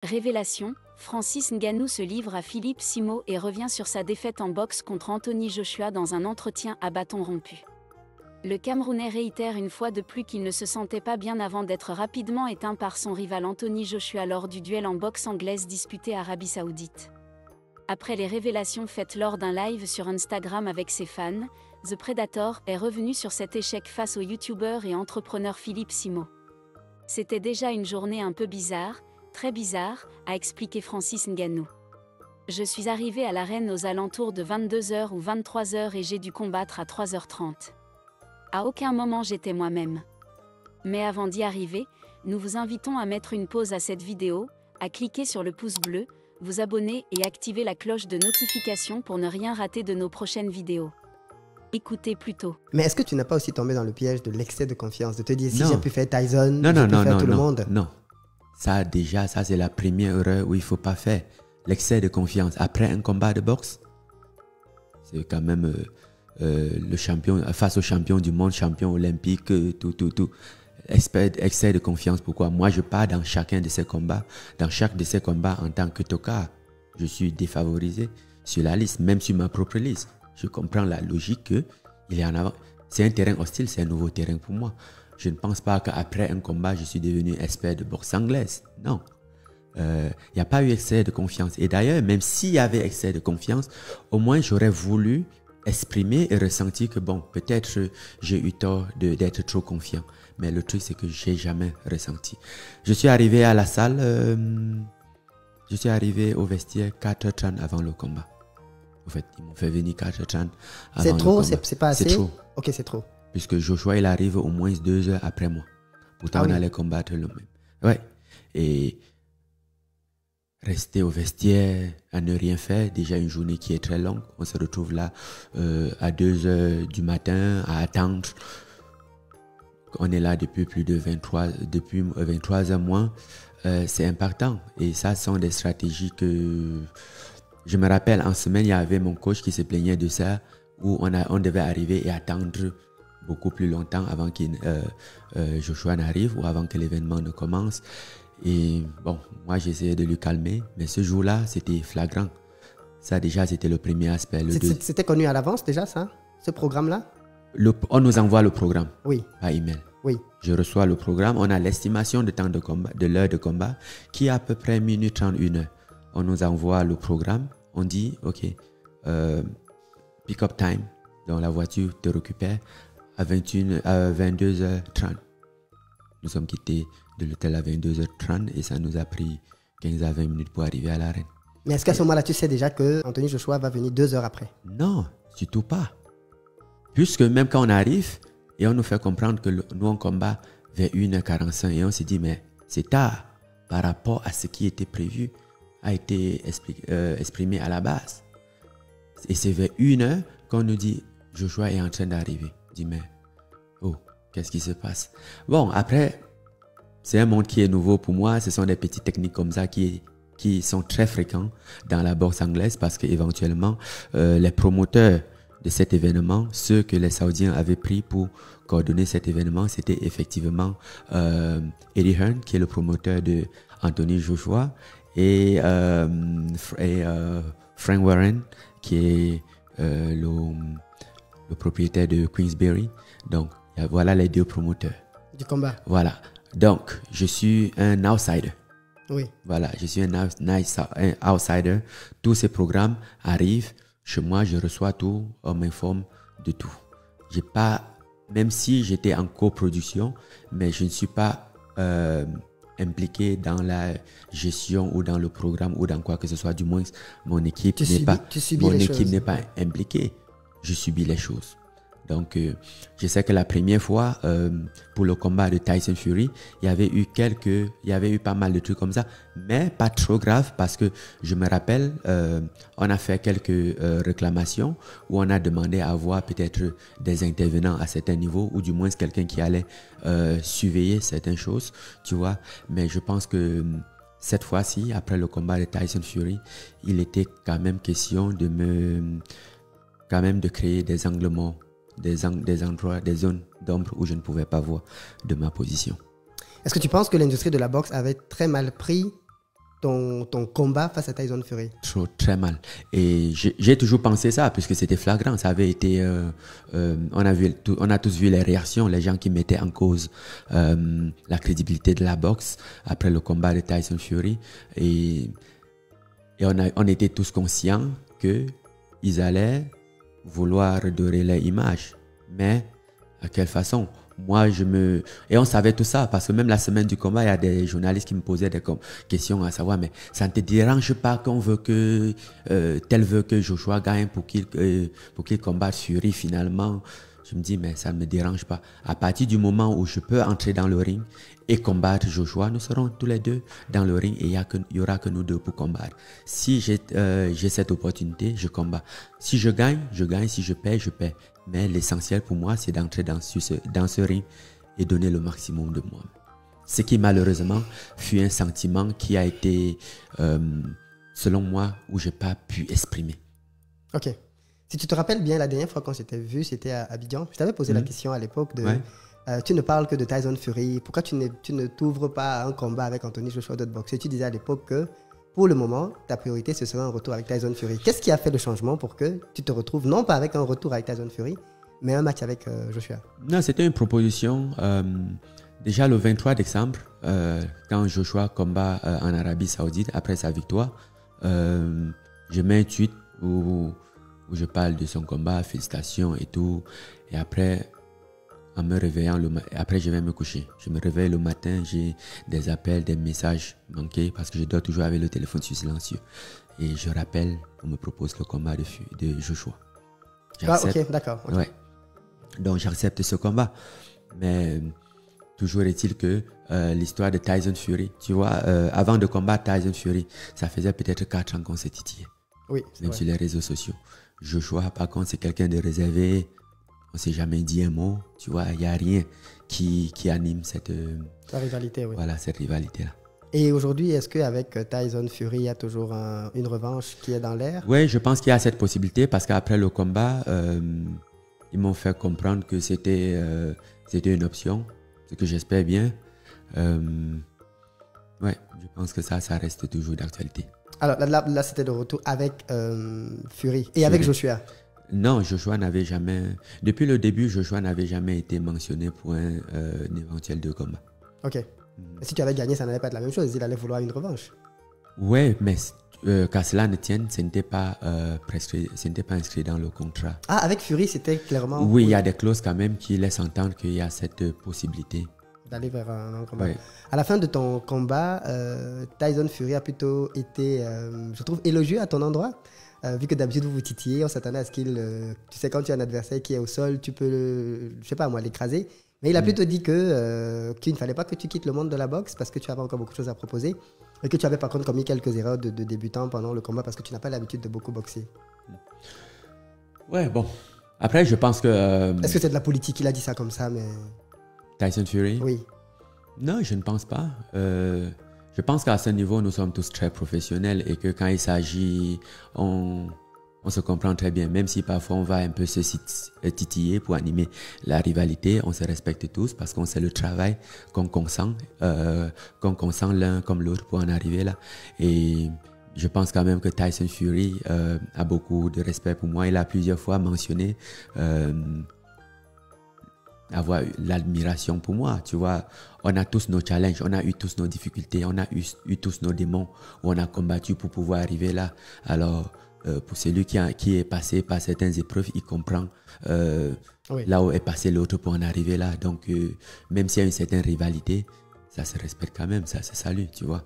Révélation, Francis Ngannou se livre à Philippe Simo et revient sur sa défaite en boxe contre Anthony Joshua dans un entretien à bâton rompu. Le Camerounais réitère une fois de plus qu'il ne se sentait pas bien avant d'être rapidement éteint par son rival Anthony Joshua lors du duel en boxe anglaise disputé à Arabie Saoudite. Après les révélations faites lors d'un live sur Instagram avec ses fans, The Predator est revenu sur cet échec face au youtubeur et entrepreneur Philippe Simo. C'était déjà une journée un peu bizarre, très bizarre, a expliqué Francis Ngannou. Je suis arrivé à l'arène aux alentours de 22h ou 23h et j'ai dû combattre à 3h30. À aucun moment j'étais moi-même. Mais avant d'y arriver, nous vous invitons à mettre une pause à cette vidéo, à cliquer sur le pouce bleu, vous abonner et activer la cloche de notification pour ne rien rater de nos prochaines vidéos. Écoutez plutôt. Mais est-ce que tu n'as pas aussi tombé dans le piège de l'excès de confiance, de te dire si Non. j'ai pu faire Tyson, Non, j'ai non, pu non, faire non, tout le non, monde? non. Ça déjà, ça c'est la première erreur où il ne faut pas faire. L'excès de confiance. Après un combat de boxe, c'est quand même le champion, face au champion du monde, champion olympique, tout. Excès de confiance. Pourquoi? Moi, je pars dans chacun de ces combats. Dans chaque de ces combats, en tant que tocard, je suis défavorisé sur la liste, même sur ma propre liste. Je comprends la logique qu'il est en avant. C'est un terrain hostile, c'est un nouveau terrain pour moi. Je ne pense pas qu'après un combat, je suis devenu expert de boxe anglaise. Non. Il n'y a pas eu excès de confiance. Et d'ailleurs, même s'il y avait excès de confiance, au moins j'aurais voulu exprimer et ressentir que bon, peut-être j'ai eu tort d'être trop confiant. Mais le truc, c'est que je n'ai jamais ressenti. Je suis arrivé à la salle, je suis arrivé au vestiaire 4h30 avant le combat. En fait, ils m'ont fait venir 4h30 avant C'est le trop, combat. c'est pas assez? C'est trop. Ok, c'est trop. Puisque Joshua, il arrive au moins 2 heures après moi. Pourtant, on allait combattre le même. Ouais. Et rester au vestiaire, à ne rien faire, déjà une journée qui est très longue. On se retrouve là à 2 heures du matin à attendre. On est là depuis plus de 23 heures moins. C'est impactant. Et ça sont des stratégies que... Je me rappelle, en semaine, il y avait mon coach qui se plaignait de ça, où on devait arriver et attendre beaucoup plus longtemps avant que Joshua n'arrive ou avant que l'événement ne commence. Et bon, moi j'essayais de lui calmer, mais ce jour-là, c'était flagrant. Ça déjà, c'était le premier aspect. C'était connu à l'avance déjà, ça? Ce programme-là? On nous envoie le programme, oui, par email. Oui. Je reçois le programme, on a l'estimation de temps de combat, de l'heure de combat, qui est à peu près 1 30 1 heure. On nous envoie le programme, on dit, ok, pick-up time, donc la voiture te récupère à 22h30. Nous sommes quittés de l'hôtel à 22h30 et ça nous a pris 15 à 20 minutes pour arriver à l'arène. Mais est-ce qu'à ce moment-là, tu sais déjà que Anthony Joshua va venir 2 heures après? Non, surtout pas. Puisque même quand on arrive et on nous fait comprendre que nous on combat vers 1h45 et on se dit mais c'est tard par rapport à ce qui était prévu, a été exprimé à la base. Et c'est vers 1h qu'on nous dit Joshua est en train d'arriver. Je dis mais oh, qu'est-ce qui se passe? Bon, après, c'est un monde qui est nouveau pour moi. Ce sont des petites techniques comme ça qui sont très fréquentes dans la boxe anglaise parce qu'éventuellement, les promoteurs de cet événement, ceux que les Saoudiens avaient pris pour coordonner cet événement, c'était effectivement Eddie Hearn, qui est le promoteur de Anthony Joshua, et Frank Warren, qui est le propriétaire de Queensberry. Donc, voilà les 2 promoteurs. Du combat. Voilà. Donc, je suis un outsider. Oui. Voilà, je suis un outsider. Tous ces programmes arrivent chez moi, je reçois tout, on m'informe de tout. J'ai pas, même si j'étais en coproduction, mais je ne suis pas impliqué dans la gestion ou dans le programme ou dans quoi que ce soit. Du moins, mon équipe n'est pas impliquée. Je subis les choses. Donc, je sais que la première fois, pour le combat de Tyson Fury, il y avait eu pas mal de trucs comme ça, mais pas trop grave parce que je me rappelle, on a fait quelques réclamations où on a demandé à avoir peut-être des intervenants à certains niveaux ou du moins quelqu'un qui allait surveiller certaines choses, tu vois. Mais je pense que cette fois-ci, après le combat de Tyson Fury, il était quand même question de créer des angles morts. Des endroits, des zones d'ombre où je ne pouvais pas voir de ma position. Est-ce que tu penses que l'industrie de la boxe avait très mal pris ton combat face à Tyson Fury? Très mal. Et j'ai toujours pensé ça, puisque c'était flagrant. Ça avait été... on a tous vu les réactions, les gens qui mettaient en cause la crédibilité de la boxe après le combat de Tyson Fury. Et on était tous conscients qu'ils allaient vouloir redorer leur image. Mais à quelle façon? Et on savait tout ça, parce que même la semaine du combat, il y a des journalistes qui me posaient des questions à savoir, mais ça ne te dérange pas qu'on veut que, tel veut que Joshua gagne pour qu'il combatte Fury finalement? Je me dis, mais ça ne me dérange pas. À partir du moment où je peux entrer dans le ring et combattre Joshua, nous serons tous les deux dans le ring et il y aura que nous deux pour combattre. Si j'ai cette opportunité, je combats. Si je gagne, je gagne. Si je perds, je perds. Mais l'essentiel pour moi, c'est d'entrer dans ce ring et donner le maximum de moi. Ce qui malheureusement fut un sentiment qui a été, selon moi, où je n'ai pas pu exprimer. Ok. Si tu te rappelles bien, la dernière fois qu'on s'était vu, c'était à Abidjan. Je t'avais posé la question à l'époque de... Ouais. Tu ne parles que de Tyson Fury. Pourquoi tu ne t'ouvres pas à un combat avec Anthony Joshua de boxe? Et tu disais à l'époque que, pour le moment, ta priorité, ce serait un retour avec Tyson Fury. Qu'est-ce qui a fait le changement pour que tu te retrouves, non pas avec un retour avec Tyson Fury, mais un match avec Joshua? Non, c'était une proposition. Déjà le 23 décembre, quand Joshua combat en Arabie Saoudite, après sa victoire, je mets un tweet où je parle de son combat, félicitations et tout. Et après, en me réveillant, après je vais me coucher. Je me réveille le matin, j'ai des appels, des messages manqués parce que je dors toujours avec le téléphone sur silencieux. Et je rappelle, on me propose le combat de Joshua. Ok, d'accord. Okay. Ouais. Donc j'accepte ce combat. Mais toujours est-il que l'histoire de Tyson Fury, tu vois, avant de combattre Tyson Fury, ça faisait peut-être 4 ans qu'on s'est titillé. Oui, même sur les réseaux sociaux. Joshua, par contre, c'est quelqu'un de réservé. On ne s'est jamais dit un mot. Tu vois, il n'y a rien qui anime cette rivalité. Oui. Voilà, cette rivalité-là. Et aujourd'hui, est-ce qu'avec Tyson Fury, il y a toujours une revanche qui est dans l'air? Oui, je pense qu'il y a cette possibilité parce qu'après le combat, ils m'ont fait comprendre que c'était une option, ce que j'espère bien. Ouais, je pense que ça reste toujours d'actualité. Alors là c'était de retour avec Fury et avec Joshua. Non, Joshua n'avait jamais... Depuis le début, Joshua n'avait jamais été mentionné pour un éventuel de combat. Ok. Si tu avais gagné, ça n'allait pas être la même chose. Il allait vouloir une revanche. Oui, mais qu'à cela ne tienne, ce n'était pas inscrit dans le contrat. Ah, avec Fury, c'était clairement... Oui, il y a des clauses quand même qui laissent entendre qu'il y a cette possibilité. D'aller vers un combat. Ouais. À la fin de ton combat, Tyson Fury a plutôt été, je trouve, élogieux à ton endroit. Vu que d'habitude vous vous titillez, on s'attendait à ce qu'il... tu sais, quand tu as un adversaire qui est au sol, tu peux, je sais pas moi, l'écraser. Mais il a plutôt dit qu'il ne fallait pas que tu quittes le monde de la boxe parce que tu avais encore beaucoup de choses à proposer. Et que tu avais par contre commis quelques erreurs de débutant pendant le combat parce que tu n'as pas l'habitude de beaucoup boxer. Ouais, bon. Après, je pense que... Est-ce que c'est de la politique? Il a dit ça comme ça, mais... Tyson Fury? Oui. Non, je ne pense pas. Je pense qu'à ce niveau, nous sommes tous très professionnels et que quand il s'agit, on se comprend très bien. Même si parfois on va un peu se titiller pour animer la rivalité, on se respecte tous parce qu'on sait le travail qu'on consent l'un comme l'autre pour en arriver là. Et je pense quand même que Tyson Fury a beaucoup de respect pour moi. Il a plusieurs fois mentionné avoir l'admiration pour moi, tu vois. On a tous nos challenges, on a eu tous nos difficultés, on a eu tous nos démons où on a combattu pour pouvoir arriver là. Alors, pour celui qui est passé par certaines épreuves, il comprend oui. Là où est passé l'autre pour en arriver là. Donc, même s'il y a une certaine rivalité, ça se respecte quand même, ça se salue, tu vois.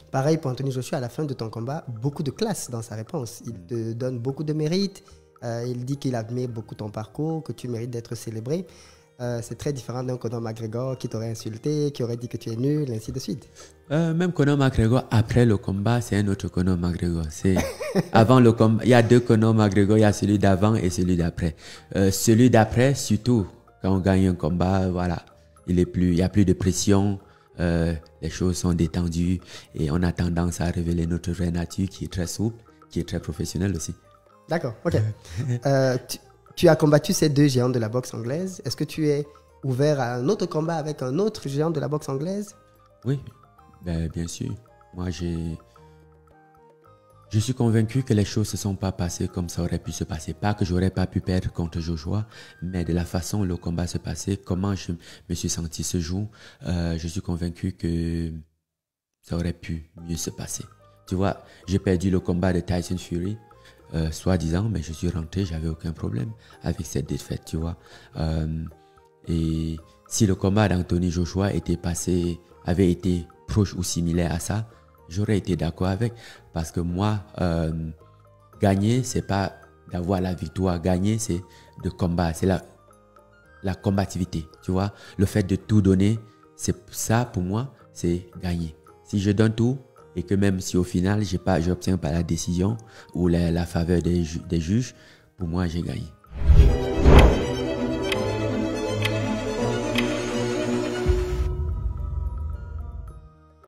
Pareil pour Anthony Joshua, à la fin de ton combat, beaucoup de classe dans sa réponse. Il te donne beaucoup de mérite, il dit qu'il admire beaucoup ton parcours, que tu mérites d'être célébré. C'est très différent d'un Conor McGregor qui t'aurait insulté, qui aurait dit que tu es nul, ainsi de suite. Même Conor McGregor, après le combat, c'est un autre Conor McGregor. Avant le combat, il y a deux Conor McGregor, il y a celui d'avant et celui d'après. Celui d'après, surtout, quand on gagne un combat, voilà, il y a plus de pression, les choses sont détendues et on a tendance à révéler notre vraie nature qui est très souple, qui est très professionnelle aussi. D'accord, ok. Tu as combattu ces deux géants de la boxe anglaise. Est-ce que tu es ouvert à un autre combat avec un autre géant de la boxe anglaise? Oui, bien sûr. Moi, Je suis convaincu que les choses ne se sont pas passées comme ça aurait pu se passer. Pas que j'aurais pas pu perdre contre Joshua, mais de la façon dont le combat se passait, comment je me suis senti ce jour, je suis convaincu que ça aurait pu mieux se passer. Tu vois, j'ai perdu le combat de Tyson Fury, soi-disant, mais je suis rentré, j'avais aucun problème avec cette défaite, tu vois. Et si le combat d'Anthony Joshua avait été proche ou similaire à ça, j'aurais été d'accord avec. Parce que moi, gagner, c'est pas d'avoir la victoire. Gagner, c'est de combattre. C'est la combativité, tu vois. Le fait de tout donner, c'est ça pour moi, c'est gagner. Si je donne tout et que même si au final, j'obtiens pas la décision ou la faveur des juges, pour moi, j'ai gagné.